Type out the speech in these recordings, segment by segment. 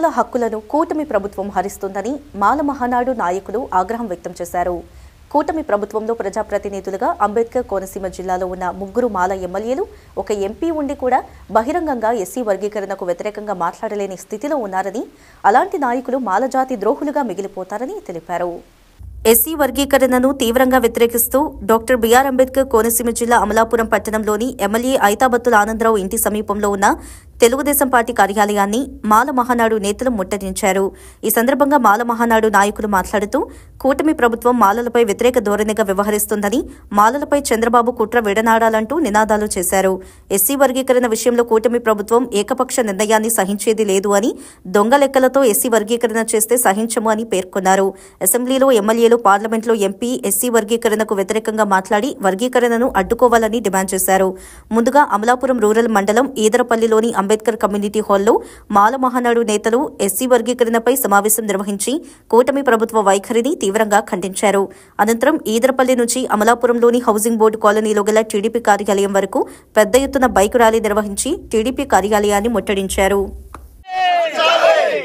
మాలల హక్కులను కూటమి ప్రభుత్వం హరిస్తుందని మాల మహానాడు నాయకులు ఆగ్రహం వ్యక్తం చేశారు. కూటమి ప్రభుత్వంలో ప్రజాప్రతినిధులుగా అంబేద్కర్ కోనసీమ జిల్లాలో ఉన్న 3 మాల ఎమ్మెల్యేలు, ఒక ఎంపీ ఉండి కూడా బహిరంగంగా ఎస్సీ వర్గీకరణకు వ్యతిరేకంగా మాట్లాడలేని స్థితిలో ఉన్నారని, అలాంటి నాయకులు మాల జాతి ద్రోహులుగా మిగిలిపోతారని తెలిపారు. ఎస్సీ వర్గీకరణను తీవ్రంగా వ్యతిరేకిస్తూ డాక్టర్ బిఆర్ అంబేద్కర్ కోనసీమ జిల్లా అమలాపురం పట్టణంలోని ఎమ్మెల్యే ఐతాబత్తుల ఆనందరావు ఇంటి సమీపంలో ఉన్న తెలుగుదేశం పార్టీ కార్యాలయాన్ని మాల మహానాడు నేతలు ముట్టడించారు. ఈ సందర్భంగా మాల మహానాడు నాయకులు మాట్లాడుతూ కూటమి ప్రభుత్వం మాలలపై వ్యతిరేక ధోరణిగా వ్యవహరిస్తుందని, మాలలపై చంద్రబాబు కుట్ర విడనాడాలంటూ నినాదాలు చేశారు. ఎస్సీ వర్గీకరణ విషయంలో కూటమి ప్రభుత్వం ఏకపక్ష నిర్ణయాన్ని సహించేది లేదు అని, దొంగ లెక్కలతో ఎస్సీ వర్గీకరణ చేస్తే సహించము అని పేర్కొన్నారు. అసెంబ్లీలో ఎమ్మెల్యేలు, పార్లమెంట్లో ఎంపీ ఎస్సీ వర్గీకరణకు వ్యతిరేకంగా మాట్లాడి వర్గీకరణను అడ్డుకోవాలని డిమాండ్ చేశారు. ముందుగా అమలాపురం రూరల్ మండలం ఈదరపల్లిలోని అంబేద్కర్ కమ్యూనిటీ హాల్లో మాల మహానాడు నేతలు ఎస్సీ వర్గీకరణపై సమావేశం నిర్వహించి కూటమి ప్రభుత్వ వైఖరిని తీవ్రంగా ఖండించారు. అనంతరం ఈదరపల్లి నుంచి అమలాపురంలోని హౌసింగ్ బోర్డు కాలనీలో గల టీడీపీ కార్యాలయం వరకు పెద్ద ఎత్తున బైక్ ర్యాలీ నిర్వహించి టీడీపీ కార్యాలయాన్ని ముట్టడించారు.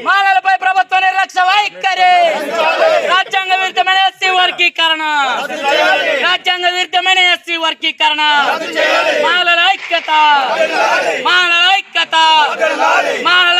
మాలలపై ప్రభుత్వ నిర్లక్ష్య వైఖరి, రాజ్యాంగ విరుద్ధమైన ఎస్సీ వర్గీకరణ, రాజ్యాంగ విరుద్ధమైన ఎస్సీ వర్గీకరణ, మాలల ఐక్యత, మాలల ఐక్యత, మాలల